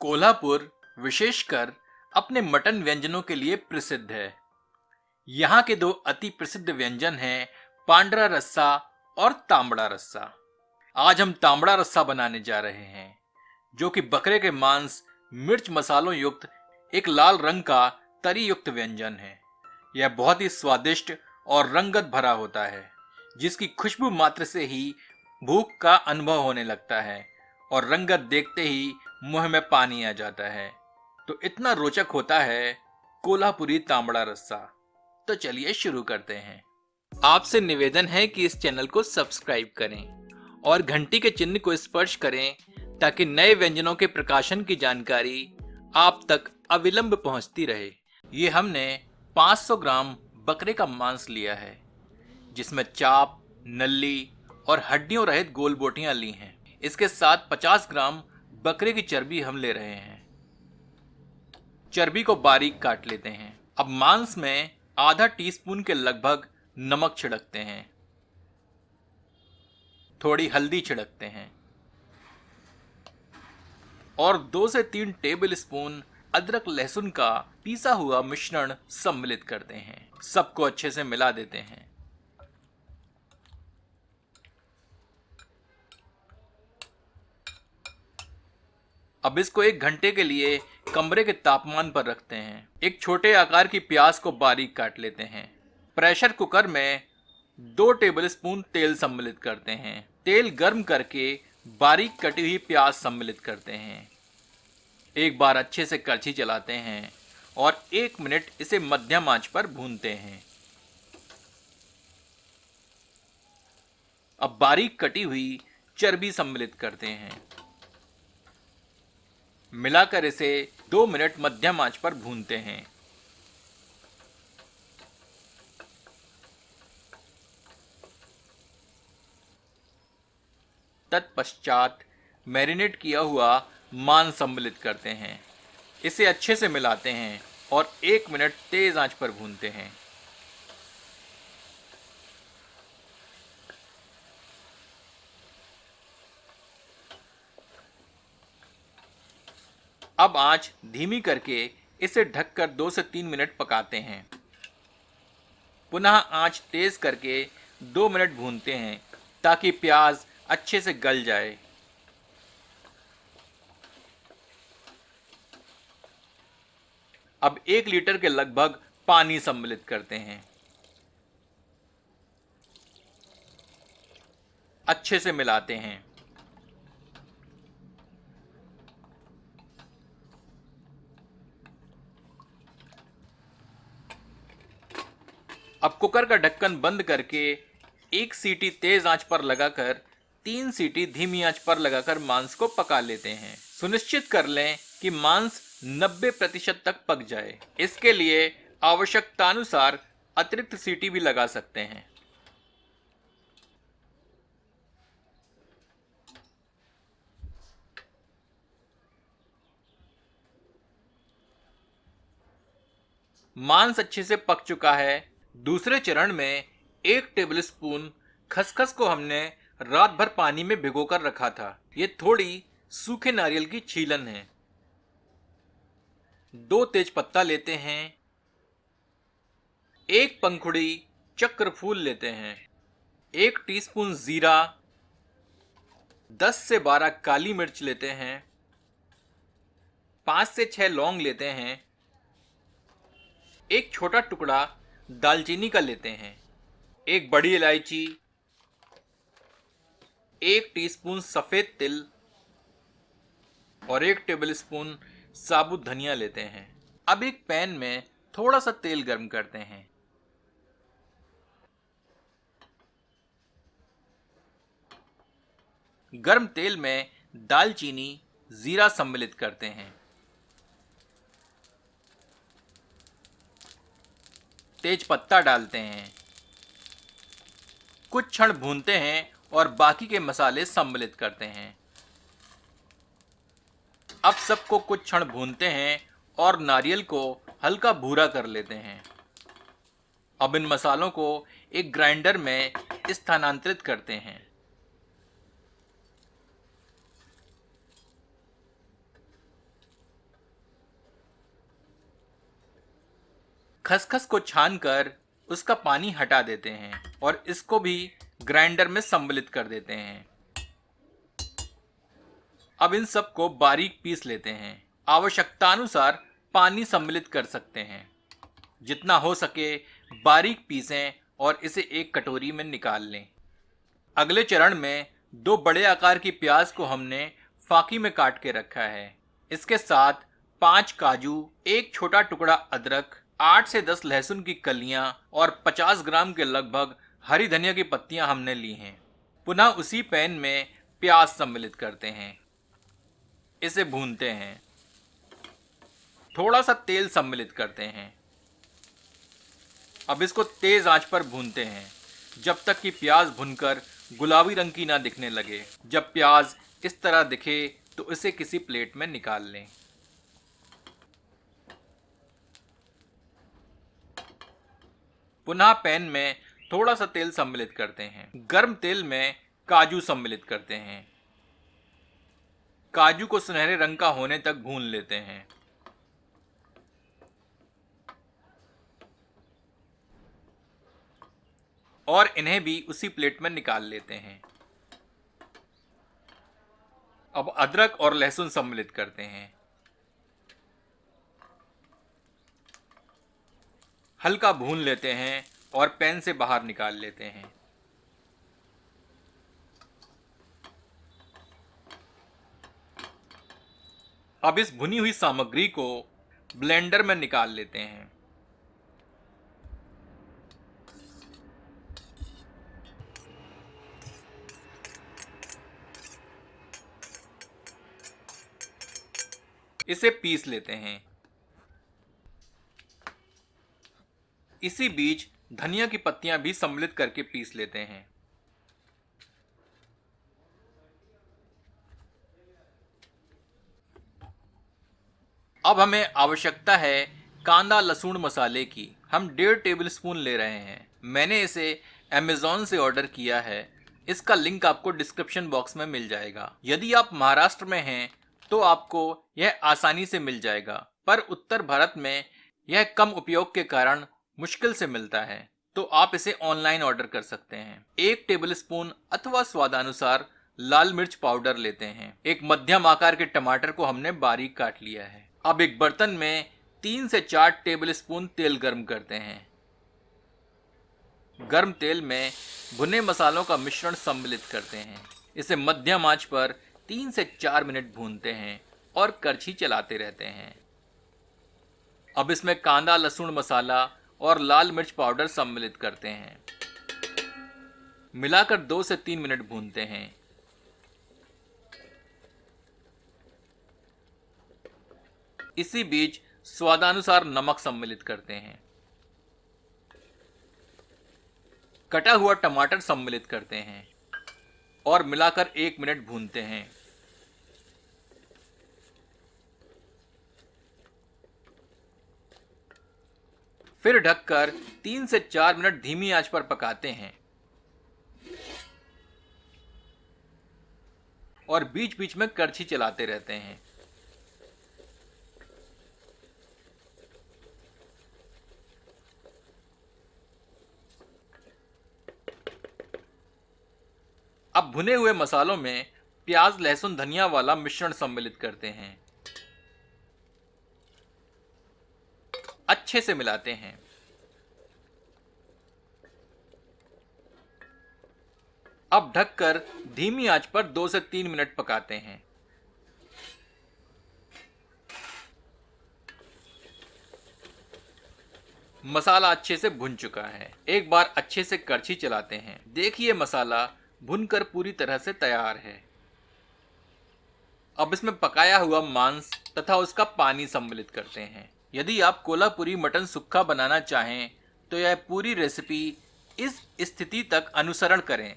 कोल्हापुर विशेषकर अपने मटन व्यंजनों के लिए प्रसिद्ध है। यहाँ के दो अति प्रसिद्ध व्यंजन हैं पांडरा रस्सा और तांबड़ा रस्सा। आज हम तांबड़ा रस्सा बनाने जा रहे हैं, जो कि बकरे के मांस मिर्च मसालों युक्त एक लाल रंग का तरी युक्त व्यंजन है। यह बहुत ही स्वादिष्ट और रंगत भरा होता है, जिसकी खुशबू मात्र से ही भूख का अनुभव होने लगता है और रंगत देखते ही मुंह में पानी आ जाता है। तो इतना रोचक होता है कोल्हापुरी तांबड़ा रस्सा। तो चलिए शुरू करते हैं। आपसे निवेदन है कि इस चैनल को सब्सक्राइब करें और घंटी के चिन्ह को स्पर्श करें, ताकि नए व्यंजनों के प्रकाशन की जानकारी आप तक अविलंब पहुंचती रहे। ये हमने 500 ग्राम बकरे का मांस लिया है, जिसमें चाप, नल्ली और हड्डियों रहित गोल बोटियां ली हैं। इसके साथ 50 ग्राम बकरे की चर्बी हम ले रहे हैं। चर्बी को बारीक काट लेते हैं। अब मांस में आधा टीस्पून के लगभग नमक छिड़कते हैं। थोड़ी हल्दी छिड़कते हैं और 2 से 3 टेबल स्पून अदरक लहसुन का पीसा हुआ मिश्रण सम्मिलित करते हैं। सबको अच्छे से मिला देते हैं। अब इसको 1 घंटे के लिए कमरे के तापमान पर रखते हैं। एक छोटे आकार की प्याज को बारीक काट लेते हैं। प्रेशर कुकर में 2 टेबल स्पून तेल सम्मिलित करते हैं। तेल गर्म करके बारीक कटी हुई प्याज सम्मिलित करते हैं। एक बार अच्छे से करछी चलाते हैं और 1 मिनट इसे मध्यम आंच पर भूनते हैं। अब बारीक कटी हुई चर्बी सम्मिलित करते हैं। मिलाकर इसे 2 मिनट मध्यम आंच पर भूनते हैं। तत्पश्चात मैरिनेट किया हुआ मांस सम्मिलित करते हैं। इसे अच्छे से मिलाते हैं और 1 मिनट तेज आंच पर भूनते हैं। अब आंच धीमी करके इसे ढककर 2 से 3 मिनट पकाते हैं। पुनः आंच तेज करके 2 मिनट भूनते हैं, ताकि प्याज अच्छे से गल जाए। अब 1 लीटर के लगभग पानी सम्मिलित करते हैं। अच्छे से मिलाते हैं। अब कुकर का ढक्कन बंद करके 1 सीटी तेज आंच पर लगाकर 3 सीटी धीमी आंच पर लगाकर मांस को पका लेते हैं। सुनिश्चित कर लें कि मांस 90% तक पक जाए। इसके लिए आवश्यकतानुसार अतिरिक्त सीटी भी लगा सकते हैं। मांस अच्छे से पक चुका है। दूसरे चरण में 1 टेबलस्पून खसखस को हमने रात भर पानी में भिगोकर रखा था। ये थोड़ी सूखे नारियल की छीलन है। 2 तेज पत्ता लेते हैं। 1 पंखुड़ी चक्रफूल लेते हैं। 1 टीस्पून जीरा, 10 से 12 काली मिर्च लेते हैं। 5 से 6 लौंग लेते हैं। एक छोटा टुकड़ा दालचीनी का लेते हैं। 1 बड़ी इलायची, 1 टीस्पून सफेद तिल और 1 टेबलस्पून साबुत धनिया लेते हैं। अब एक पैन में थोड़ा सा तेल गर्म करते हैं। गर्म तेल में दालचीनी, जीरा सम्मिलित करते हैं। तेज पत्ता डालते हैं। कुछ क्षण भूनते हैं और बाकी के मसाले सम्मिलित करते हैं। अब सबको कुछ क्षण भूनते हैं और नारियल को हल्का भूरा कर लेते हैं। अब इन मसालों को एक ग्राइंडर में स्थानांतरित करते हैं। खसखस को छानकर उसका पानी हटा देते हैं और इसको भी ग्राइंडर में सम्मिलित कर देते हैं। अब इन सब को बारीक पीस लेते हैं। आवश्यकतानुसार पानी सम्मिलित कर सकते हैं। जितना हो सके बारीक पीसें और इसे एक कटोरी में निकाल लें। अगले चरण में 2 बड़े आकार की प्याज को हमने फाकी में काट के रखा है। इसके साथ 5 काजू, एक छोटा टुकड़ा अदरक, 8 से 10 लहसुन की कलियां और 50 ग्राम के लगभग हरी धनिया की पत्तियां हमने ली हैं। पुनः उसी पैन में प्याज सम्मिलित करते हैं। इसे भूनते हैं। थोड़ा सा तेल सम्मिलित करते हैं। अब इसको तेज आंच पर भूनते हैं जब तक कि प्याज भुनकर गुलाबी रंग की ना दिखने लगे। जब प्याज इस तरह दिखे तो इसे किसी प्लेट में निकाल लें। पुनः पैन में थोड़ा सा तेल सम्मिलित करते हैं। गर्म तेल में काजू सम्मिलित करते हैं। काजू को सुनहरे रंग का होने तक भून लेते हैं। और इन्हें भी उसी प्लेट में निकाल लेते हैं। अब अदरक और लहसुन सम्मिलित करते हैं। हल्का भून लेते हैं और पैन से बाहर निकाल लेते हैं। अब इस भुनी हुई सामग्री को ब्लेंडर में निकाल लेते हैं। इसे पीस लेते हैं। इसी बीच धनिया की पत्तियां भी सम्मिलित करके पीस लेते हैं। अब हमें आवश्यकता है कांदा लहसुन मसाले की। हम 1.5 टेबल स्पून ले रहे हैं। मैंने इसे अमेज़ॉन से ऑर्डर किया है। इसका लिंक आपको डिस्क्रिप्शन बॉक्स में मिल जाएगा। यदि आप महाराष्ट्र में हैं तो आपको यह आसानी से मिल जाएगा, पर उत्तर भारत में यह कम उपयोग के कारण मुश्किल से मिलता है, तो आप इसे ऑनलाइन ऑर्डर कर सकते हैं। 1 टेबल स्पून अथवा स्वादानुसार लाल मिर्च पाउडर लेते हैं। एक मध्यम आकार के टमाटर को हमने बारीक काट लिया है। अब एक बर्तन में 3 से 4 टेबल स्पून तेल गर्म करते हैं। गर्म तेल में भुने मसालों का मिश्रण सम्मिलित करते हैं। इसे मध्यम आंच पर 3 से 4 मिनट भूनते हैं और करछी चलाते रहते हैं। अब इसमें कांदा लहसुन मसाला और लाल मिर्च पाउडर सम्मिलित करते हैं। मिलाकर 2 से 3 मिनट भूनते हैं। इसी बीच स्वादानुसार नमक सम्मिलित करते हैं। कटा हुआ टमाटर सम्मिलित करते हैं और मिलाकर 1 मिनट भूनते हैं। फिर ढककर 3 से 4 मिनट धीमी आंच पर पकाते हैं और बीच बीच में करछी चलाते रहते हैं। अब भुने हुए मसालों में प्याज लहसुन धनिया वाला मिश्रण सम्मिलित करते हैं। अच्छे से मिलाते हैं। अब ढककर धीमी आंच पर 2 से 3 मिनट पकाते हैं। मसाला अच्छे से भुन चुका है। एक बार अच्छे से करछी चलाते हैं। देखिए मसाला भुनकर पूरी तरह से तैयार है। अब इसमें पकाया हुआ मांस तथा उसका पानी सम्मिलित करते हैं। यदि आप कोल्हापुरी मटन सुक्का बनाना चाहें तो यह पूरी रेसिपी इस स्थिति तक अनुसरण करें।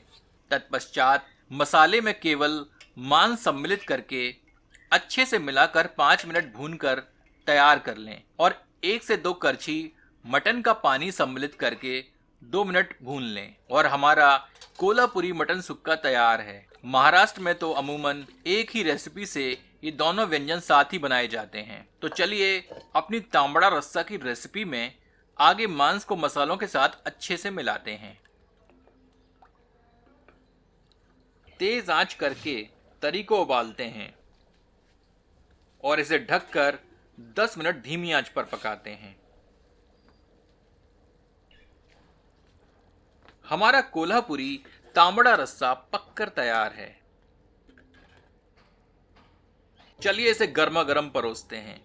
तत्पश्चात मसाले में केवल मांस सम्मिलित करके अच्छे से मिलाकर 5 मिनट भूनकर तैयार कर लें और 1 से 2 करछी मटन का पानी सम्मिलित करके 2 मिनट भून लें और हमारा कोल्हापुरी मटन सुक्का तैयार है। महाराष्ट्र में तो अमूमन एक ही रेसिपी से ये दोनों व्यंजन साथ ही बनाए जाते हैं। तो चलिए अपनी तांबड़ा रस्सा की रेसिपी में आगे मांस को मसालों के साथ अच्छे से मिलाते हैं। तेज आंच करके तरी को उबालते हैं और इसे ढककर 10 मिनट धीमी आंच पर पकाते हैं। हमारा कोल्हापुरी तांबड़ा रस्सा पककर तैयार है। चलिए इसे गर्मा गर्म परोसते हैं।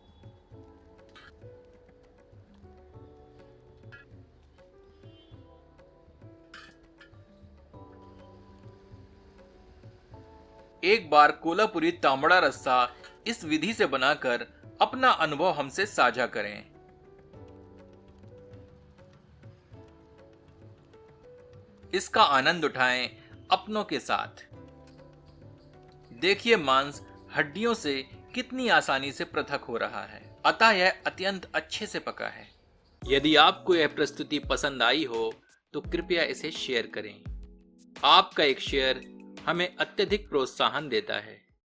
एक बार कोल्हापुरी तांबड़ा रस्सा इस विधि से बनाकर अपना अनुभव हमसे साझा करें। इसका आनंद उठाएं अपनों के साथ। देखिए मांस हड्डियों से कितनी आसानी से पृथक हो रहा है, अतः यह अत्यंत अच्छे से पका है। यदि आपको यह प्रस्तुति पसंद आई हो तो कृपया इसे शेयर करें। आपका एक शेयर हमें अत्यधिक प्रोत्साहन देता है।